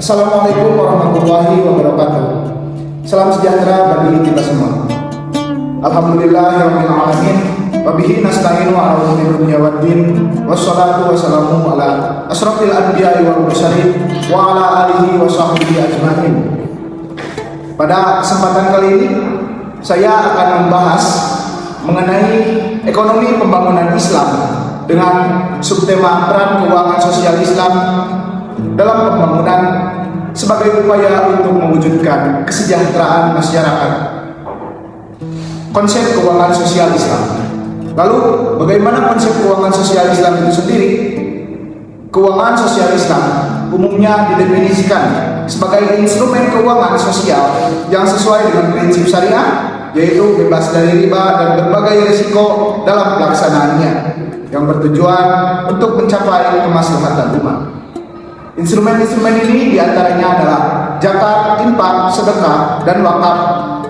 Assalamualaikum warahmatullahi wabarakatuh. Salam sejahtera bagi kita semua. Alhamdulillahirabbil alamin. Wa bihi nasta'inu ala umuri dunya waddin. Wassalatu wassalamu ala asrofil anbiya'i wal mursalin wa ala alihi wa sahbihi ajmain. Pada kesempatan kali ini saya akan membahas mengenai ekonomi pembangunan Islam dengan subtema peran keuangan sosial Islam dalam pembangunan sebagai upaya untuk mewujudkan kesejahteraan masyarakat. Konsep keuangan sosial Islam. Lalu, bagaimana konsep keuangan sosial Islam itu sendiri? Keuangan sosial Islam umumnya didefinisikan sebagai instrumen keuangan sosial yang sesuai dengan prinsip syariah, yaitu bebas dari riba dan berbagai risiko dalam pelaksanaannya, yang bertujuan untuk mencapai kemaslahatan umat. Instrumen-instrumen ini diantaranya adalah zakat, infak, sedekah, dan wakaf.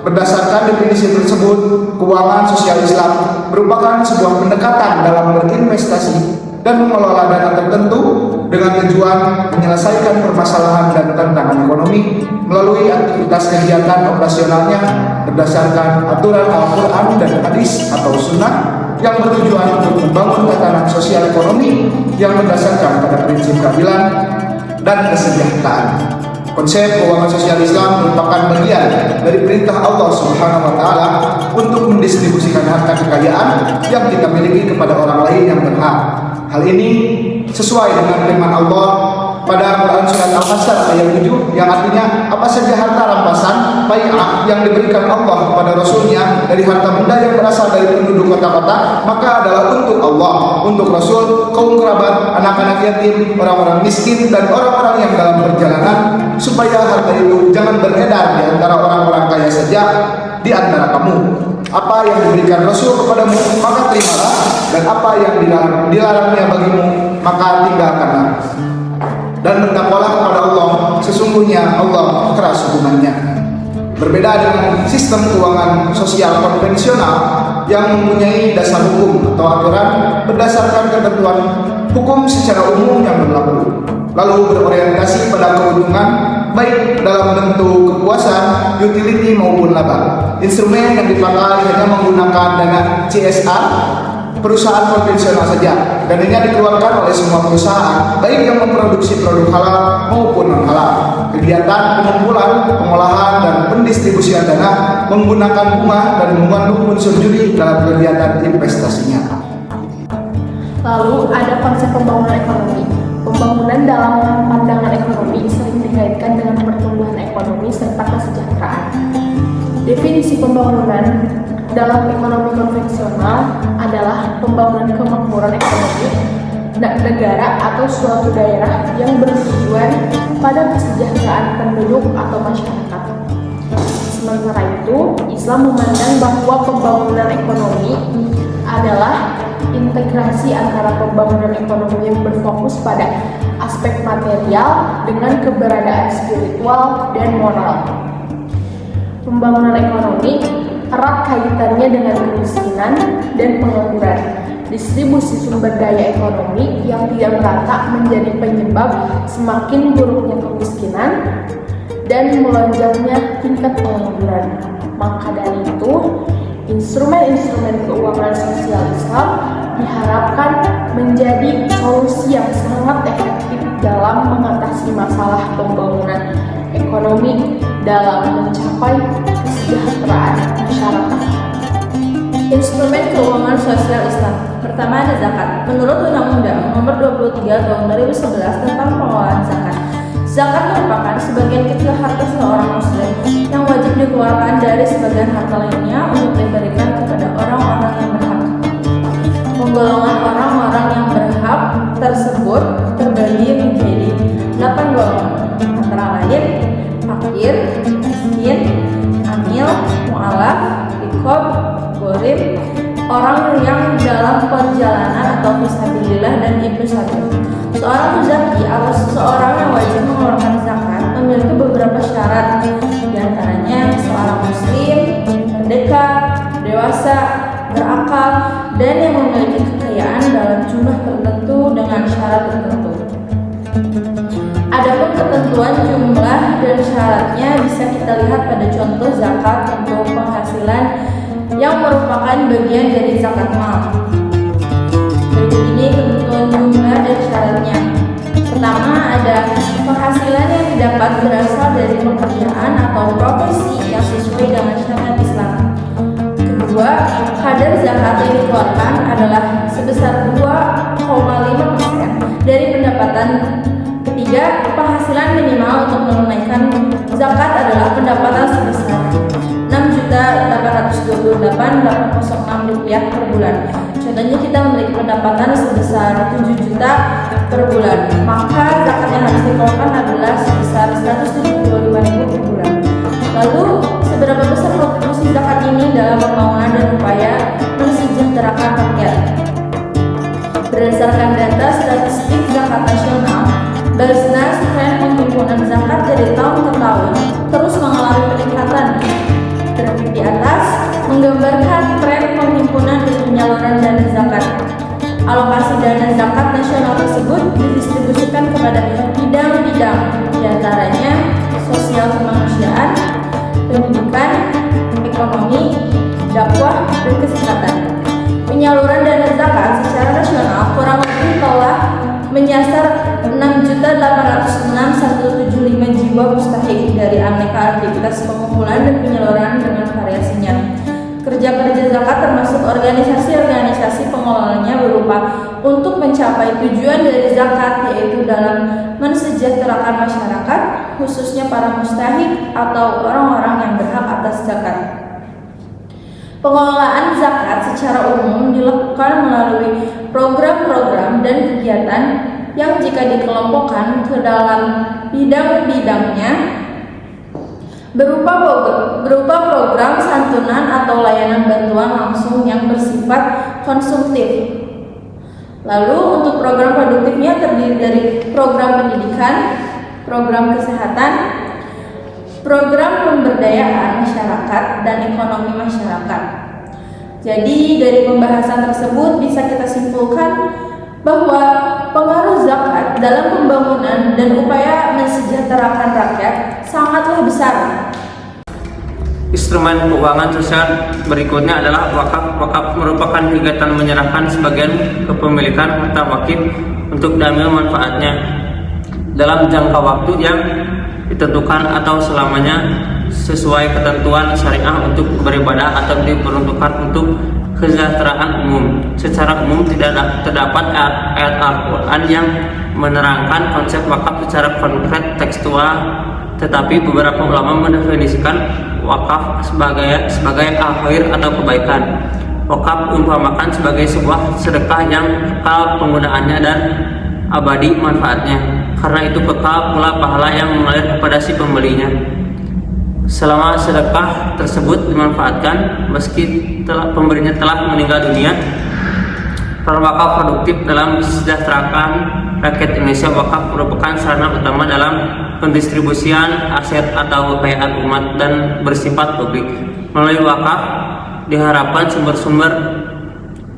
Berdasarkan definisi tersebut, keuangan sosial Islam merupakan sebuah pendekatan dalam berinvestasi dan mengelola dana tertentu dengan tujuan menyelesaikan permasalahan dan tantangan ekonomi melalui aktivitas kegiatan operasionalnya berdasarkan aturan Al-Quran dan hadis atau sunnah yang bertujuan untuk membangun tatanan sosial ekonomi yang berdasarkan pada prinsip keadilan dan kesejahteraan. Konsep keuangan sosial Islam merupakan bagian dari perintah Allah Subhanahu wa taala untuk mendistribusikan harta kekayaan yang kita miliki kepada orang lain yang berhak. Hal ini sesuai dengan firman Allah pada Quran surat Al-Hasyr ayat 7 yang artinya apa saja harta rampasan bai'ah yang diberikan Allah kepada Rasulnya dari harta benda yang berasal dari penduduk kota-kota, maka adalah untuk Allah, untuk Rasul, kaum kerabat, anak-anak yatim, orang-orang miskin, dan orang-orang yang dalam perjalanan, supaya harta itu jangan beredar di antara orang-orang kaya saja di antara kamu. Apa yang diberikan Rasul kepadamu, maka terimalah, dan apa yang dilarangnya bagimu, maka tinggalkanlah. Dan bertakwalah kepada Allah, sesungguhnya Allah keras hukumannya. Berbeda dengan sistem keuangan sosial konvensional yang mempunyai dasar hukum atau aturan berdasarkan ketentuan hukum secara umum yang berlaku, lalu berorientasi pada keuntungan baik dalam bentuk kepuasan, utility maupun laba. Instrumen yang dipakai hanya menggunakan dana CSR perusahaan konvensional saja. Dananya dikeluarkan oleh semua perusahaan, baik yang memproduksi produk halal maupun non halal. Kegiatan pengumpulan, pengolahan, dan pendistribusian dana menggunakan bunga dan mengandung unsur judi dalam kegiatan investasinya. Lalu ada konsep pembangunan ekonomi. Pembangunan dalam pandangan ekonomi sering dikaitkan dengan pertumbuhan ekonomi serta kesejahteraan. Definisi pembangunan dalam ekonomi konvensional adalah pembangunan kemakmuran ekonomi negara atau suatu daerah yang bertujuan pada kesejahteraan penduduk atau masyarakat. Sementara itu, Islam memandang bahwa pembangunan ekonomi adalah integrasi antara pembangunan ekonomi yang berfokus pada aspek material dengan keberadaan spiritual dan moral. Pembangunan ekonomi erat kaitannya dengan kemiskinan dan pengangguran. Distribusi sumber daya ekonomi yang tidak merata menjadi penyebab semakin buruknya kemiskinan dan melonjaknya tingkat pengangguran. Maka dari itu, instrumen-instrumen keuangan sosial Islam diharapkan menjadi solusi yang sangat efektif dalam mengatasi masalah pembangunan ekonomi dalam mencapai kesejahteraan masyarakat. Instrumen keuangan sosial Islam. Pertama ada zakat. Menurut Undang-Undang Nomor 23 Tahun 2011 tentang pengelolaan zakat, zakat merupakan sebagian kecil harta seorang muslim yang wajib dikeluarkan dari sebagian harta lainnya untuk diberikan kepada orang-orang yang berhak. Penggolongan orang-orang yang berhak tersebut terbagi menjadi 8 golongan, antara lain fakir, miskin, amil, mu'alaf, riqab, gharib, orang yang dalam perjalanan atau fisabilillah, dan ibnu sabil. Seorang muzaki atau seseorang yang wajib mengeluarkan zakat memiliki beberapa syarat, diantaranya seorang muslim, merdeka, dewasa, berakal, dan yang memiliki kekayaan dalam jumlah tertentu dengan syarat tertentu. Adapun ketentuan Ketentuan jumlah dan syaratnya bisa kita lihat pada contoh zakat untuk penghasilan yang merupakan bagian dari zakat mal. Berikut ini ketentuan jumlah dan syaratnya. Pertama, ada penghasilan yang didapat berasal dari pekerjaan atau profesi yang sesuai dengan syariat Islam. Kedua, kadar zakat yang dikeluarkan adalah sebesar 2,5% dari pendapatan. Ketiga, penghasilan minimal untuk menunaikan zakat adalah pendapatan sebesar Rp6.828.806 per bulan. Contohnya kita memiliki pendapatan sebesar 7 juta per bulan, maka zakat yang harus dikeluarkan adalah sebesar 175.000 per bulan. Lalu, seberapa besar kontribusi zakat ini dalam pembangunan dan upaya mensejahterakan rakyat? Berdasarkan data statistik zakat nasional, Basnas, tren penghimpunan zakat dari tahun ke tahun terus mengalami peningkatan. Grafik di atas menggambarkan tren penghimpunan dan penyaluran dana zakat. Alokasi dana zakat nasional tersebut didistribusikan kepada bidang-bidang, diantaranya sosial kemanusiaan, pendidikan, ekonomi, dakwah, dan kesehatan. Penyaluran dana zakat secara nasional kurang lebih telah menyasar 6.806.175 jiwa mustahik dari aneka aktivitas pengumpulan dan penyaluran dengan variasinya. Kerja-kerja zakat termasuk organisasi-organisasi pengelolanya berupa untuk mencapai tujuan dari zakat, yaitu dalam mensejahterakan masyarakat, khususnya para mustahik atau orang-orang yang berhak atas zakat. Pengelolaan zakat secara umum dilakukan melalui program-program dan kegiatan yang jika dikelompokkan ke dalam bidang-bidangnya berupa program santunan atau layanan bantuan langsung yang bersifat konsumtif. Lalu untuk program produktifnya terdiri dari program pendidikan, program kesehatan, program pemberdayaan masyarakat, dan ekonomi masyarakat. Jadi dari pembahasan tersebut bisa kita simpulkan bahwa pengaruh zakat dalam pembangunan dan upaya mensejahterakan rakyat sangatlah besar. Instrumen keuangan sosial berikutnya adalah wakaf. Wakaf merupakan kegiatan menyerahkan sebagian kepemilikan harta wakif untuk diambil manfaatnya dalam jangka waktu yang ditentukan atau selamanya sesuai ketentuan syariah untuk beribadah atau diperuntukkan untuk kesejahteraan umum. Secara umum tidak terdapat ayat Al-Quran yang menerangkan konsep wakaf secara konkret tekstual, tetapi beberapa ulama mendefinisikan wakaf sebagai al-khair atau kebaikan. Wakaf diumpamakan sebagai sebuah sedekah yang kekal penggunaannya dan abadi manfaatnya, karena itu kekal pula pahala yang mengalir kepada si pembelinya selama sedekah tersebut dimanfaatkan meski pemberinya telah meninggal dunia. Peran wakaf produktif dalam mensejahterakan rakyat Indonesia. Wakaf merupakan sarana utama dalam pendistribusian aset atau kekayaan umat dan bersifat publik. Melalui wakaf diharapkan sumber-sumber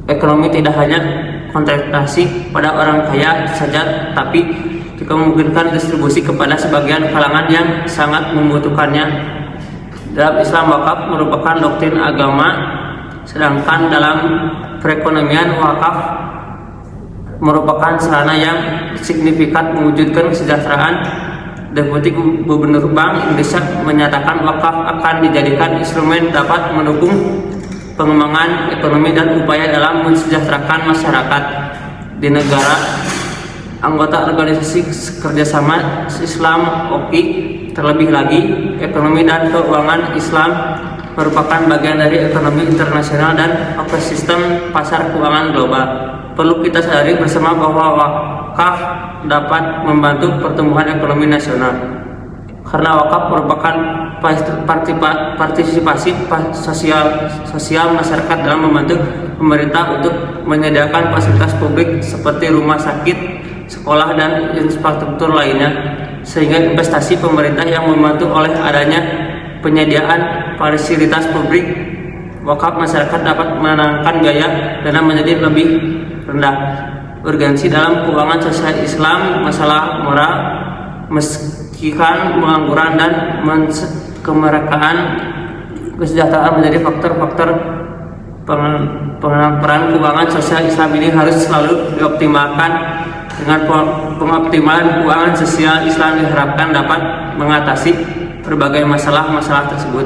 ekonomi tidak hanya konsentrasi pada orang kaya saja, tapi juga memungkinkan distribusi kepada sebagian kalangan yang sangat membutuhkannya. Dalam Islam, wakaf merupakan doktrin agama, sedangkan dalam perekonomian wakaf merupakan sarana yang signifikan mewujudkan kesejahteraan. Deputi Gubernur Bank Indonesia menyatakan wakaf akan dijadikan instrumen dapat mendukung pengembangan ekonomi dan upaya dalam mensejahterakan masyarakat di negara. Anggota organisasi kerjasama Islam (OKI). Terlebih lagi, ekonomi dan keuangan Islam merupakan bagian dari ekonomi internasional dan ekosistem pasar keuangan global. Perlu kita sadari bersama bahwa wakaf dapat membantu pertumbuhan ekonomi nasional, karena wakaf merupakan partisipasi sosial masyarakat dalam membantu pemerintah untuk menyediakan fasilitas publik seperti rumah sakit, sekolah, dan infrastruktur lainnya, sehingga investasi pemerintah yang membantu oleh adanya penyediaan fasilitas publik wakaf masyarakat dapat menangkan biaya dana menjadi lebih rendah. Urgensi dalam keuangan sosial Islam, masalah moral, meski kemiskinan, pengangguran, dan kemerdekaan kesejahteraan menjadi faktor-faktor peran keuangan sosial Islam ini harus selalu dioptimalkan. Dengan pengoptimalan keuangan sosial Islam diharapkan dapat mengatasi berbagai masalah-masalah tersebut.